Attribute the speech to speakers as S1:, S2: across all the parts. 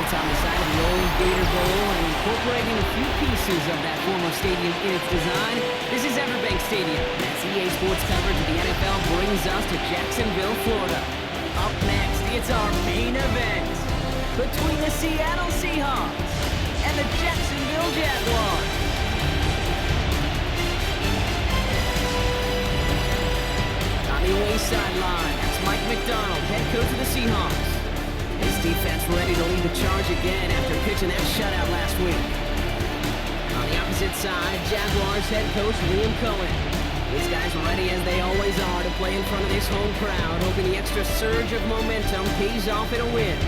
S1: built on the side of the old Gator Bowl and incorporating a few pieces of that former stadium in its design. This is Everbank Stadium, as EA Sports coverage of the NFL brings us to Jacksonville, Florida. Up next, it's our main event between the Seattle Seahawks and the Jacksonville Jaguars. On the away sideline, that's Mike McDonald, head coach of the Seahawks. His defense ready to lead the charge again after pitching that shutout last week. On the opposite side, Jaguars head coach Liam Cohen. These guys are ready as they always are to play in front of this home crowd, hoping the extra surge of momentum pays off in a win.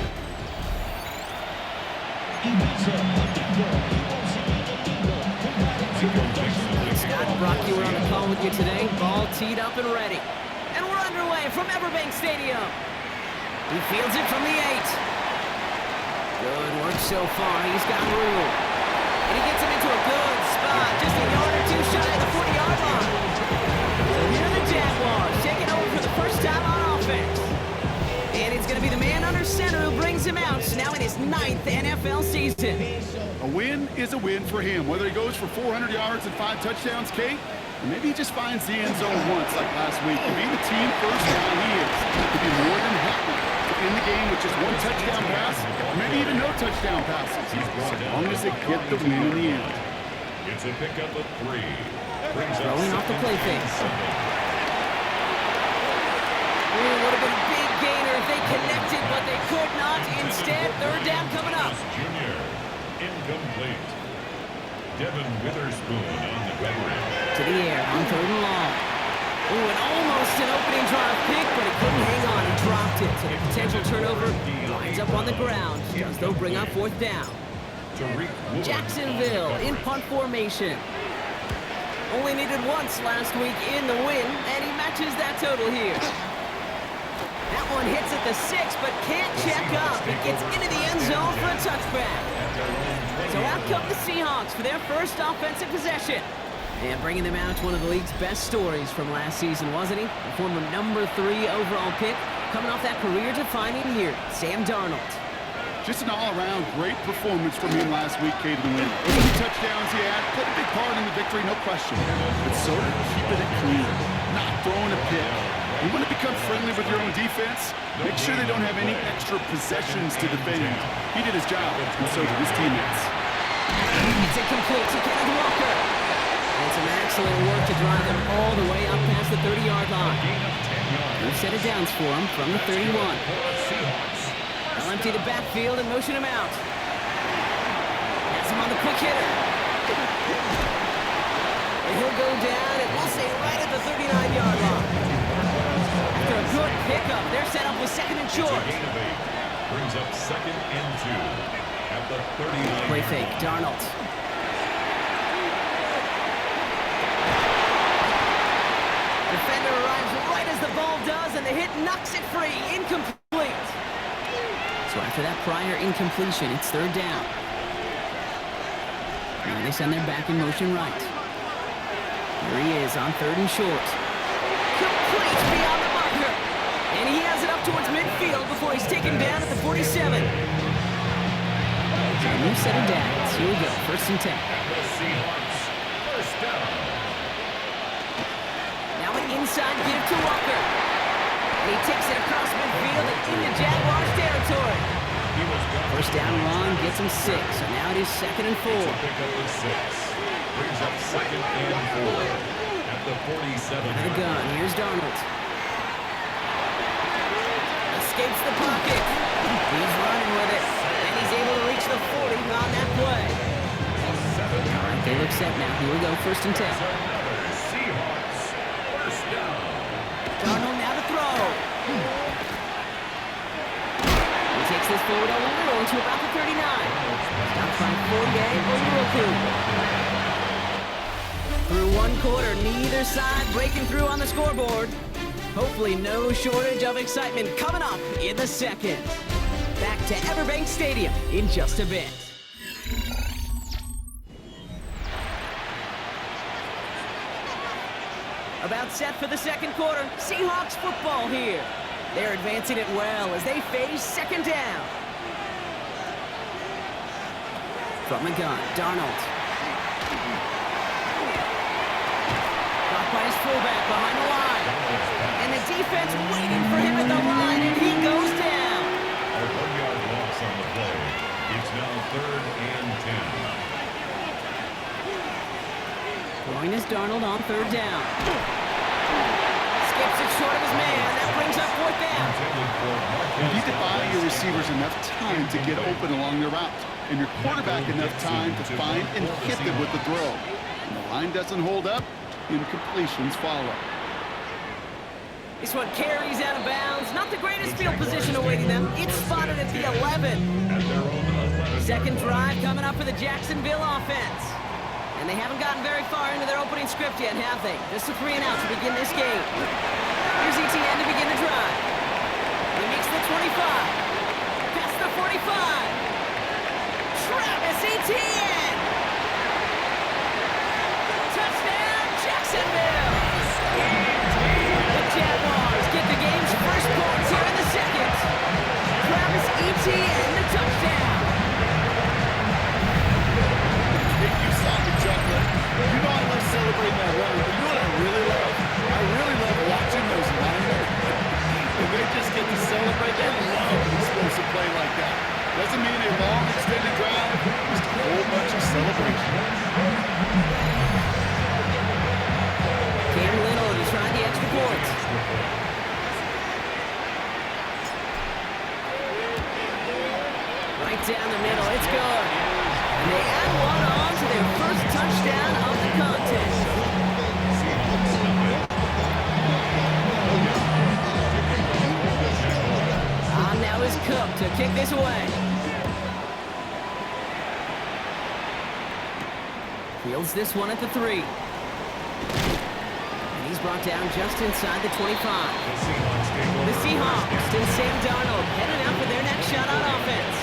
S1: Scott Brock, you were on the call with you today. Ball teed up and ready. And we're underway from Everbank Stadium. He fields it from the 8. Good work so far. He's got room. And he gets him into a good spot, just a yard or two shy of the 40-yard line. So here are the Jaguars taking over for the first time on offense. And it's going to be the man under center who brings him out, now in his 9th NFL season.
S2: A win is a win for him, whether he goes for 400 yards and 5 touchdowns, Kate, or maybe he just finds the end zone once like last week. To be the team first down he is, to be more than happy to end the game with just 1 touchdown pass, or maybe even no touchdown passes, as long as they get the win in the end.
S3: It's a pickup of 3.
S1: Throwing off the play fake. Ooh, would have been a big gainer if they connected, but they could not. Instead, third down coming up.
S3: Junior, incomplete. Devin Witherspoon on the veteran.
S1: To the air on 3rd and long. Ooh, and almost an opening drive pick, but he couldn't hang on and dropped it. So the potential turnover lines up on the ground as they'll bring up 4th down. Jacksonville in punt formation. Only needed once last week in the win, and he matches that total here. That one hits at the 6, but can't check up. It gets into the end zone for a touchback. So out come the Seahawks for their first offensive possession. And bringing them out, one of the league's best stories from last season, wasn't he? The former number 3 overall pick, coming off that career-defining year, Sam Darnold.
S2: Just an all-around great performance from him last week, Kate, to win. The 2 touchdowns he had played a big part in the victory, no question. But so did keeping it clean, not throwing a pick. You want to become friendly with your own defense? Make sure they don't have any extra possessions to defend. He did his job, and so did his teammates.
S1: It's incomplete to Kenneth Walker. And some excellent work to drive them all the way up past the 30-yard line. No set of downs for him from the 31. They'll empty the backfield and motion him out. Has him on the quick hitter. And he'll go down, and we'll say right at the 39-yard line. After a good pickup, they're set up with 2nd and short.
S3: Brings up 2nd and 2 at the 39.
S1: Play fake, Darnold. Defender arrives right as the ball does, and the hit knocks it free. Incomplete. So after that prior incompletion, it's 3rd down. Now they send their back in motion right. Here he is on 3rd and short. Complete beyond the marker. And he has it up towards midfield before he's taken down at the 47. So a new set of downs. Here we go, 1st and 10.
S3: The Seahawks, first down.
S1: Now an inside give to Walker. And he takes it across midfield and into Jaguars territory. First down run gets him 6. So now it is 2nd and 4.
S3: Pickup of 6. Brings up 2nd and 4 at the 47.
S1: Out of the gun. Here's Darnold. Escapes the pocket. He's running with it. And he's able to reach the 40 on that play. All right, they look set now. Here we go, 1st and 10.
S3: Seahawks, first down.
S1: Darnold now to throw. He takes this forward a little to about the 39. Stopped by Fournier Oluokun. Through 1 quarter, neither side breaking through on the scoreboard. Hopefully no shortage of excitement coming up in the 2nd. Back to Everbank Stadium in just a bit. About set for the 2nd quarter. Seahawks football here. They're advancing it well as they face 2nd down. From the gun, Darnold. Blocked by his fullback behind the line. And the defense waiting for him at the line, and he goes down.
S3: A 1-yard loss on the play. It's now 3rd and 10.
S1: Throwing is Darnold on 3rd down. Skips it short of his man. That brings up 4th down.
S2: You need to buy your receivers enough time to get open along their route, and your quarterback enough time to find and hit them with the throw. When the line doesn't hold up, incompletions follow.
S1: This one carries out of bounds. Not the greatest field position awaiting them. It's spotted at the 11. Second drive coming up for the Jacksonville offense. And they haven't gotten very far into their opening script yet, have they? Just a 3 and out to begin this game. Here's ETN to begin the drive. He makes the 25. Past the 45. Travis Etienne. Touchdown, Jacksonville. The Jaguars get the game's first points here in the second. Travis Etienne, the touchdown.
S4: You saw me chuckling. You know I love celebrating that run, but you know what I really love? I really love watching those linemen. When they just get to celebrate, they love explosive play like that. Doesn't mean a long, extended drive, just a whole bunch of celebration.
S1: Cam Little to try the extra point. Right down the middle, it's good. And they add one on to their first touchdown of the contest. Now is Cook to kick this away. Fields this one at the 3. And he's brought down just inside the 25. The Seahawks and Sam Darnold headed out for their next shot on offense.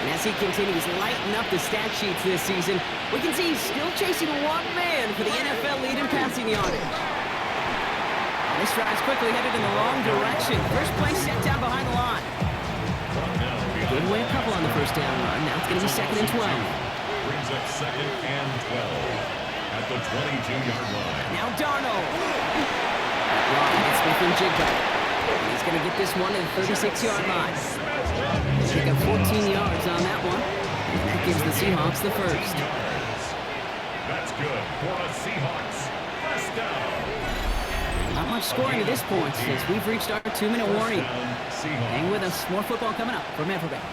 S1: And as he continues lighting up the stat sheets this season, we can see he's still chasing one man for the NFL lead in passing yardage. This drive's quickly headed in the wrong direction. First play set down behind the line. Gave away a couple on the first down run. Now it's going to be 2nd and 12.
S3: Brings up 2nd and 12 at the 22-yard line.
S1: Now Darnold. It's Smith and Jigba. He's going to get this one at the 36-yard line. Pick up 14 yards on that one. And that gives the Seahawks the first.
S3: That's good for the Seahawks. First down.
S1: Not much scoring at this point as we've reached our 2-minute warning. Hang with us. More football coming up from Everbank.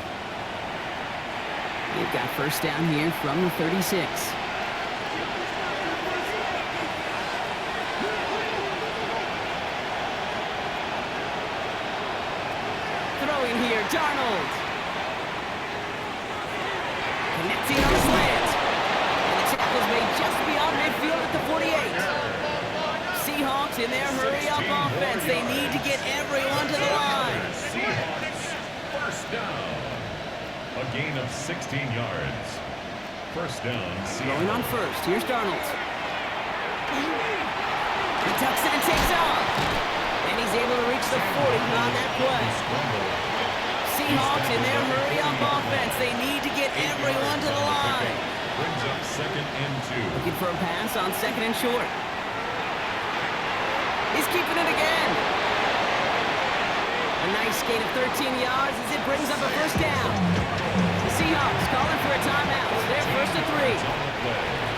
S1: They've got first down here from the 36. Throwing here, Darnold. Connecting on the slant. And the tackle's made just beyond midfield at the 48. Seahawks in their hurry-up offense. They need to get everyone to the line.
S3: Seahawks, first down. A gain of 16 yards. First down, Seahawks.
S1: Going on first. Here's Darnold. He tucks it and takes off. And he's able to reach the 40 on that play. Seahawks in their hurry-up offense. They need to get everyone to the line.
S3: Brings up 2nd and 2.
S1: Looking for a pass on 2nd and short. He's keeping it again. A nice gain of 13 yards as it brings up a first down. The Seahawks calling for a timeout. They're 1st and 3.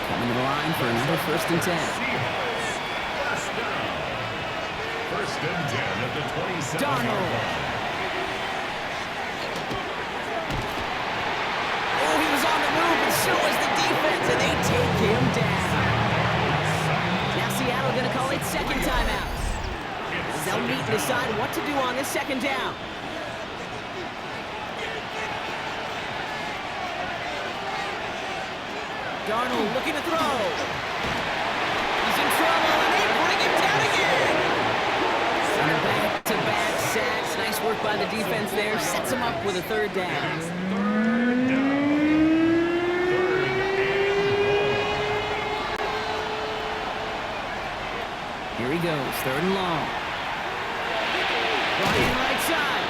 S1: Coming to the line for another 1st and 10.
S3: Seahawks, first down. 1st and 10 at the 27.
S1: Darnold. Oh, he was on the move, and so was the defense, and they take him down. Now Seattle going to call it 2nd timeout. They'll meet and decide what to do on this 2nd down. Darnold looking to throw. He's in trouble, and they bring him down again. And a back-to-back sacks. Nice work by the defense there. Sets him up with a 3rd down. Here he goes, 3rd and long. Ryan right side.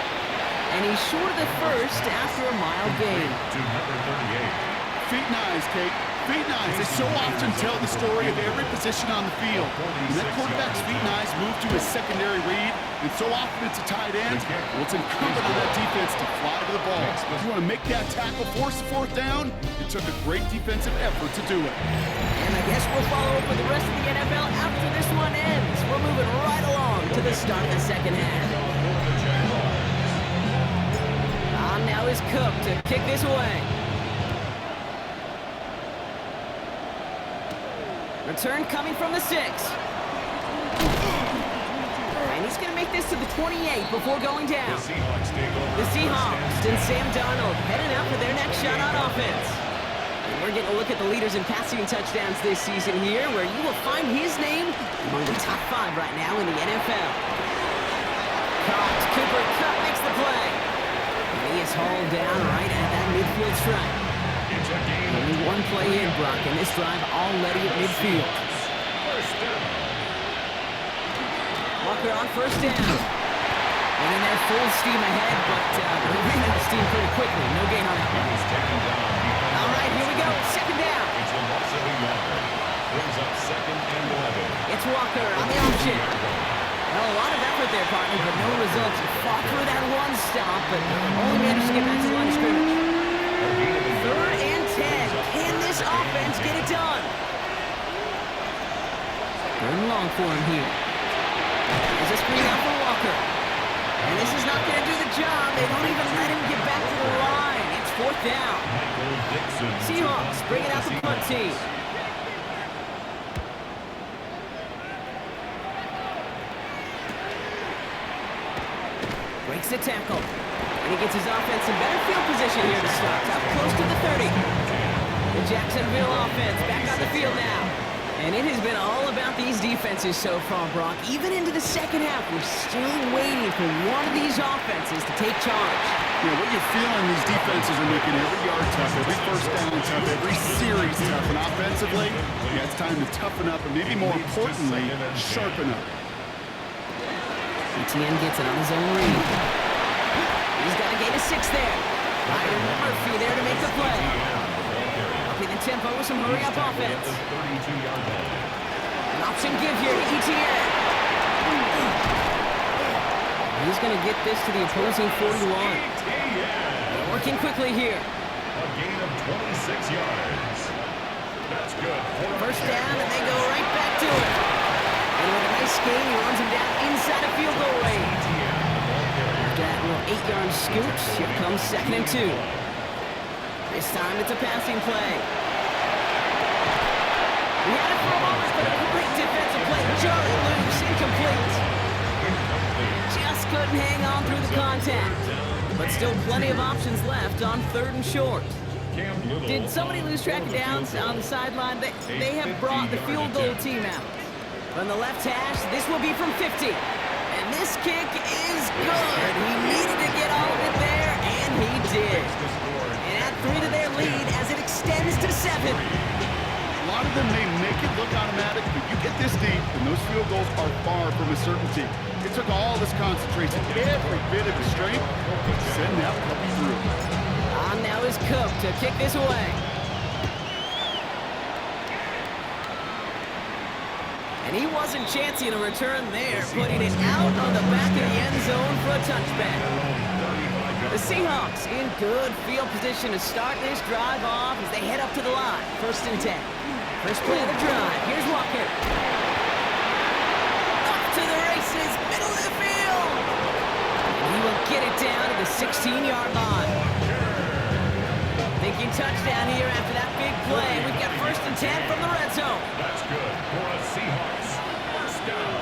S1: And he's short of the first after a mild gain.
S3: To number 38.
S2: Feet and eyes, Kate. Feet and eyes. They so often tell the story of every position on the field. When that quarterback's feet and eyes move to his secondary read, and so often it's a tight end, well, it's incumbent on that defense to fly to the ball. If you want to make that tackle, force the fourth down, it took a great defensive effort to do it.
S1: And I guess we'll follow up with the rest of the NFL after this one ends. We're moving right along to the start of the second half. On now is Cook to kick this away. Return coming from the 6. And he's going to make this to the 28 before going down. The Seahawks and Sam Darnold heading out for their next shot on offense. And we're getting a look at the leaders in passing touchdowns this season here, where you will find his name among the top 5 right now in the NFL. Caught. Cooper Kupp makes the play. And he is hauled down right at that midfield stripe. Only one play in, Brock, and this drive already at midfield. Walker on first down. And in there full steam ahead, but he ran out of steam pretty quickly. No gain on that one. All right, here we go. Second down.
S3: Brings up 2nd and 11.
S1: It's Walker on the option. Well, a lot of effort there, partner, but no results. Fought through that one stop, but only managed to get back to the line of scrimmage. 3rd and 10. Can this offense get it done? 3rd and long for him here. There's a screen out for Walker. And this is not going to do the job. They don't even let him get back to the line. It's 4th down. Seahawks bringing out the punt team. Breaks the tackle. And he gets his offense in better field position here to start. Up close to the 30. The Jacksonville offense back on the field now. And it has been all about these defenses so far, Brock. Even into the second half, we're still waiting for one of these offenses to take charge.
S2: Yeah, what you're feeling, these defenses are making every yard tough, every first down tough, every series tough. And offensively, yeah, it's time to toughen up and maybe more importantly, sharpen up.
S1: Etienne gets it on his own read. He's got a gain of 6 there. Ryan Murphy there to make the play. Upping the tempo with some hurry-up offense. An option give here to Etienne. He's going to get this to the opposing 41. They're working quickly here.
S3: A gain of 26 yards. That's good.
S1: First down, and they go right back to it. And with a nice gain, he runs him down inside a field goal range. After that little 8-yard scoot, here comes 2nd and 2. This time it's a passing play. We had it for a moment, but a great defensive play. Jarring loose, incomplete. Just couldn't hang on through the contact. But still plenty of options left on 3rd and short. Did somebody lose track of downs on the sideline? They have brought the field goal team out. From the left hash, this will be from 50. And this kick is good. He needed to get all of it there, and he did. And add 3 to their lead as it extends to 7.
S2: A lot of them may make it look automatic, but you get this deep, and those field goals are far from a certainty. It took all this concentration, every bit of his strength, to send that puppy through.
S1: On now is Cook to kick this away. And he wasn't chancing a return there, putting it out on the back of the end zone for a touchback. The Seahawks in good field position to start this drive off as they head up to the line. 1st and 10. First play of the drive. Here's Walker. Up to the races, middle of the field. And he will get it down to the 16-yard line. Thinking touchdown here after that big play. We've got 1st and 10 from the red zone.
S3: That's good for a Seahawks. First down.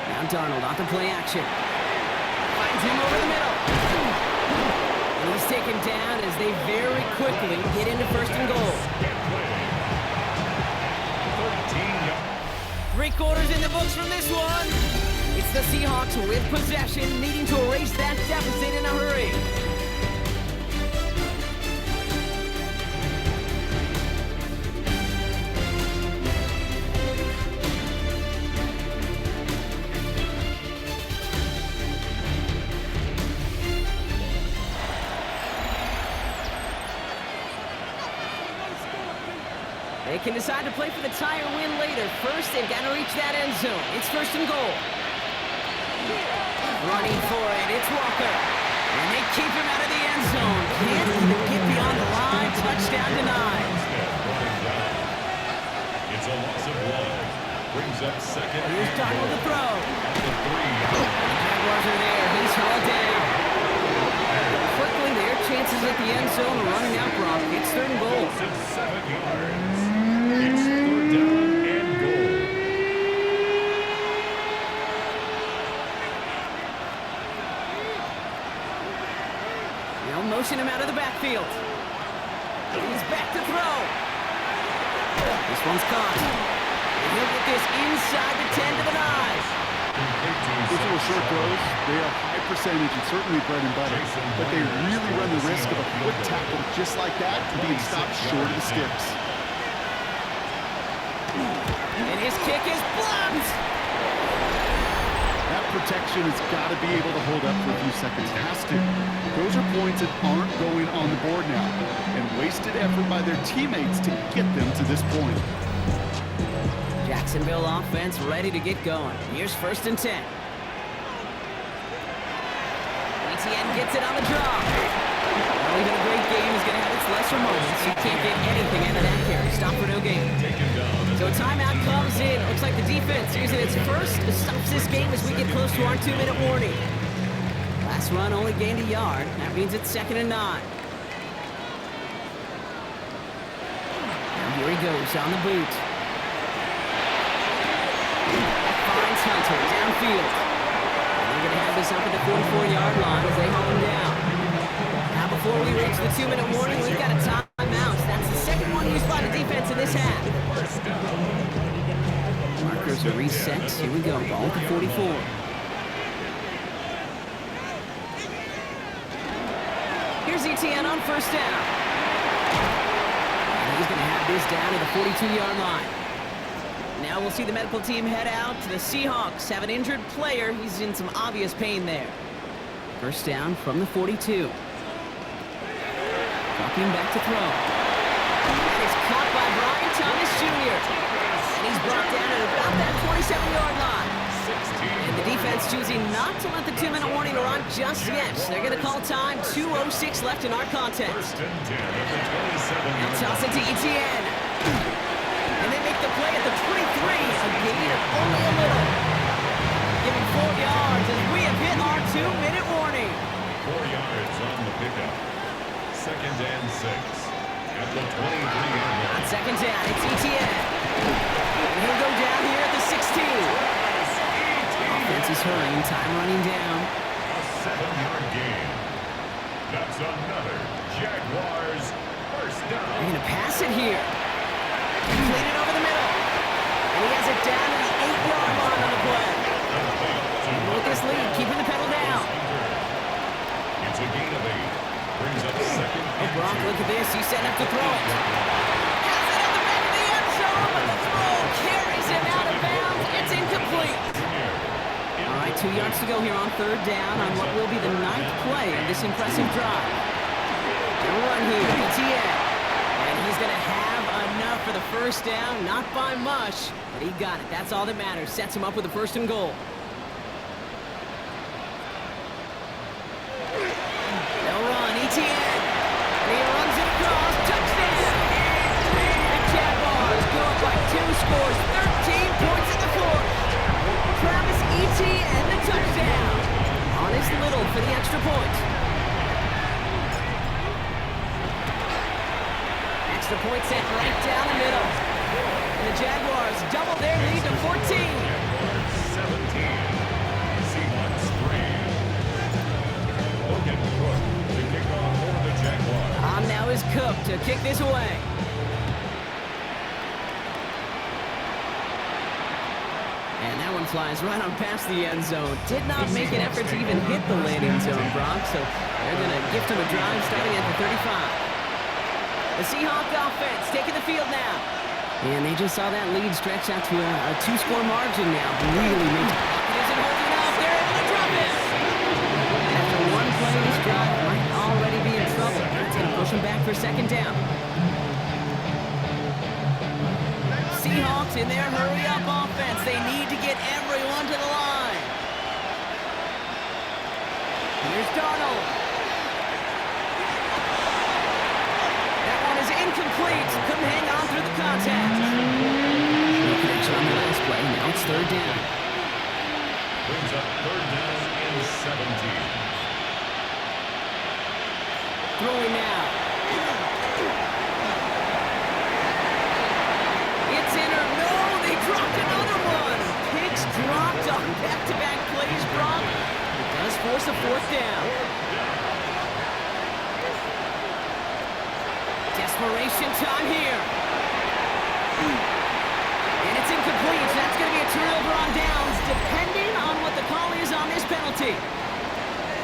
S1: Now Darnold on to play action. Finds him over the middle. And he's taken down as they very quickly get into 1st and goal. 3 quarters in the books from this one. It's the Seahawks with possession, needing to erase that deficit in a hurry. can decide to play for the tie or win later. First, they've got to reach that end zone. It's first and goal. Running for it, it's Walker. And they keep him out of the end zone. Can't even get beyond the line. Touchdown denied.
S3: It's a loss of 1. Brings up second.
S1: Here's Donald to throw.
S3: The 3.
S1: The Jaguars are there. He's hauled down. Quickly, their chances at the end zone are running out, Brock. It's third and goal.
S3: 7 yards. It's third down and goal.
S1: They'll motion him out of the backfield. He's back to throw. This one's caught. And he'll get this inside the 10 to the 9.
S2: These little short throws, they are high percentage and certainly bread and butter, but they really run the risk of a quick tackle just like that and being stopped short of the sticks.
S1: And his kick is blocked.
S2: That protection has got to be able to hold up for a few seconds. It has to. Those are points that aren't going on the board now, and wasted effort by their teammates to get them to this point.
S1: Jacksonville offense ready to get going. Here's first and 10. ETN gets it on the draw. Well, even a great game is going to have its lesser moments. You can't get anything out of that carry. Stop for no gain. So a timeout comes in. Looks like the defense using its first stops this game as we get close to our 2-minute warning. Last run only gained a yard. That means it's second and 9. And here he goes on the boot. Finds Hunter downfield. And they're going to have this up at the 44-yard line as they hold him down. Now before we reach the 2-minute warning, we've got a timeout. That's the second one used by the defense in this half. Markers are reset. Here we go. Ball at the 44. Here's ETN on first down. And he's going to have this down to the 42-yard line. Now we'll see the medical team head out to the Seahawks. Have an injured player. He's in some obvious pain there. First down from the 42. Dropping back to throw. That is caught by Brian Thomas Jr. And he's brought down at about that 27-yard line. And the defense choosing not to let the 2-minute warning run just yet. They're going to call time. 2:06 left in our contest. And toss it to ETN. And they make the play at the 23. A gain of only a little. Giving 4 yards as we have hit our 2-minute warning.
S3: 4 yards on the pickup. Second and 6. At the 23-yard line.
S1: On second down, it's ETN. And he'll go down here at the 16. Offense is hurrying, time running down.
S3: A 7-yard gain. That's another Jaguars first down.
S1: They're going to pass it here. Complete it over the middle. And he has it down to the 8-yard line on the play. And with this lead, keeping the pedal down.
S3: It's a gain of 8. Brings up second and
S1: Brock,
S3: 2.
S1: look at this. He's setting up to throw it. Has it on the back of the end zone, but the throw carries him out of bounds. It's incomplete. All right, 2 yards to go here on third down on what will be the 9th play of this impressive drive. They'll run here, ETN. And he's going to have enough for the first down. Not by much, but he got it. That's all that matters. Sets him up with a first and goal. They'll run, ETN. And he runs it across. Touchdown. The Jaguars go up by 2 scores. 13 points in the fourth. Travis ETN, the touchdown. Honest Little for the extra point. Extra point set right down the middle. And the Jaguars double their lead to 14.
S3: Jaguars 17. Seahawks 3. Logan Cook to kick off for the Jaguars.
S1: On now is Cook to kick this away. And that one flies right on past the end zone. Did not make an effort to even hit the landing zone, Brock. So they're going to gift him a drive starting at the 35. The Seahawks offense taking the field now. And they just saw that lead stretch out to a 2-score margin now. Really makes it. Isn't holding up. They're able to drop it. After one play, this drive might already be in trouble. That's going to push him back for second down. Seahawks in their hurry-up offense. They need to get everyone to the line. Here's Darnold. That one is incomplete. Couldn't hang on through the contact. No connection on the last play. Now it's third down.
S3: Brings up third down and 17.
S1: Throwing now. It's in or no, they dropped another one. Picks dropped on back-to-back plays, Brock. It does force a fourth down. Desperation time here. And it's incomplete. That's going to be a turnover on downs, depending on what the call is on this penalty.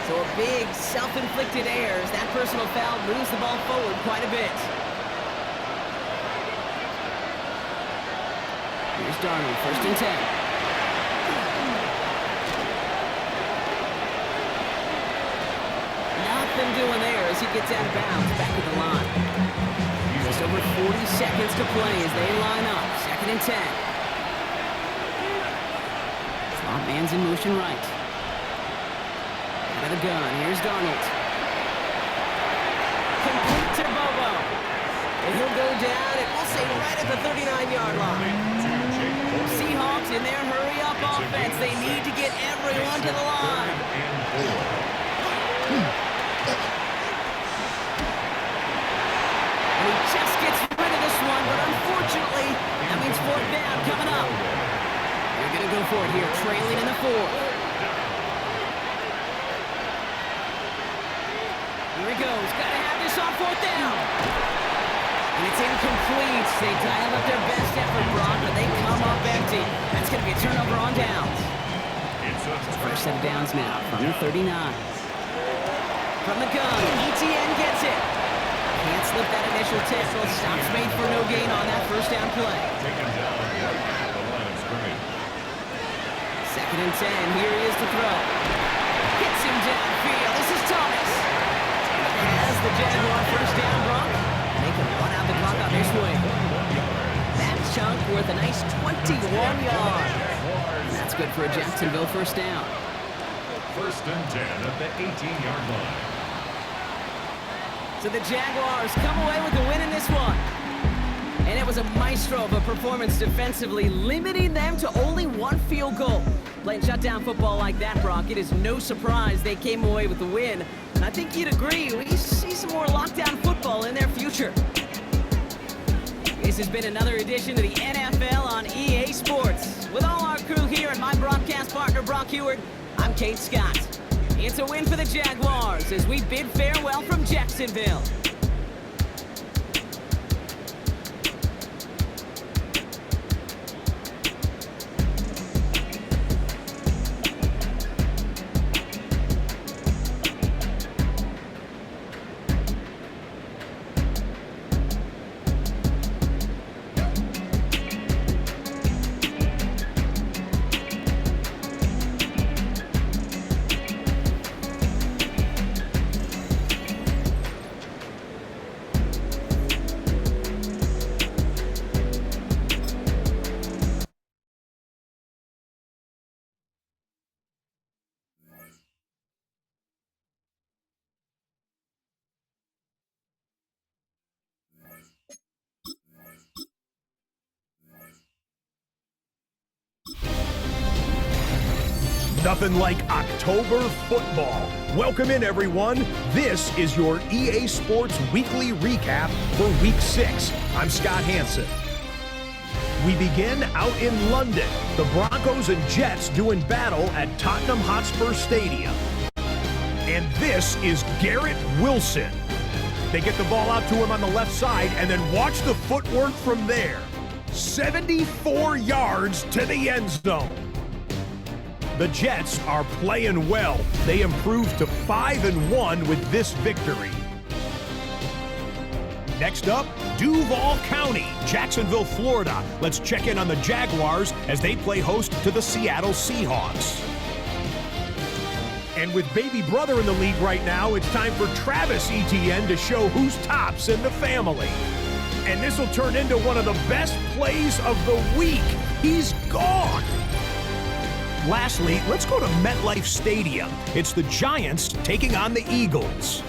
S1: So a big self-inflicted error as that personal foul moves the ball forward quite a bit. Here's Darnold, first and 10. Nothing doing there as he gets out of bounds back at the line. Just over 40 seconds to play as they line up. Second and 10. Slot man's in motion right. Out of the gun, here's Darnold. Complete to Bobo. And he'll go down, and we'll say right at the 39-yard line. Seahawks in their hurry-up offense. They need to get everyone to the line. And he just gets rid of this one, but unfortunately, that means fourth down coming up. They're going to go for it here, trailing in the fourth. Here he goes. Got to have this on fourth down. And it's incomplete. They dial up their best effort, Brock, but they come up empty. That's going to be a turnover on downs. First set of downs now from the 39. From the gun, ETN gets it. Can't slip that initial tackle. Stops made for no gain on that first down play. Second and 10. Here he is to throw. Hits him downfield. This is Thomas. Has the Jaguar first down, Brock. They can run out the clock on this way. That chunk worth a nice 21 yards. And that's good for a Jacksonville first down.
S3: First and 10 at the 18-yard line.
S1: So the Jaguars come away with the win in this one. And it was a maestro of a performance defensively, limiting them to only one field goal. Playing shutdown football like that, Brock, it is no surprise they came away with the win. And I think you'd agree, we see some more lockdown football in their future. This has been another edition of the NFL on EA Sports. With all our crew here and my broadcast partner, Brock Heward, I'm Kate Scott. It's a win for the Jaguars as we bid farewell from Jacksonville.
S5: Nothing like October football. Welcome in, everyone. This is your EA Sports Weekly Recap for Week 6. I'm Scott Hansen. We begin out in London. The Broncos and Jets doing battle at Tottenham Hotspur Stadium. And this is Garrett Wilson. They get the ball out to him on the left side, and then watch the footwork from there. 74 yards to the end zone. The Jets are playing well. They improved to 5-1 with this victory. Next up, Duval County, Jacksonville, Florida. Let's check in on the Jaguars as they play host to the Seattle Seahawks. And with baby brother in the league right now, it's time for Travis Etienne to show who's tops in the family. And this will turn into one of the best plays of the week. He's gone. Lastly, let's go to MetLife Stadium. It's the Giants taking on the Eagles.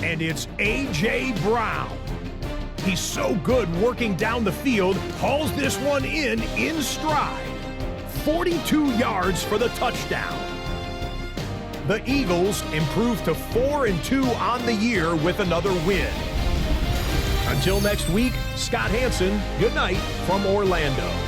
S5: And it's A.J. Brown. He's so good working down the field, hauls this one in stride. 42 yards for the touchdown. The Eagles improve to 4-2 on the year with another win. Until next week, Scott Hansen, good night from Orlando.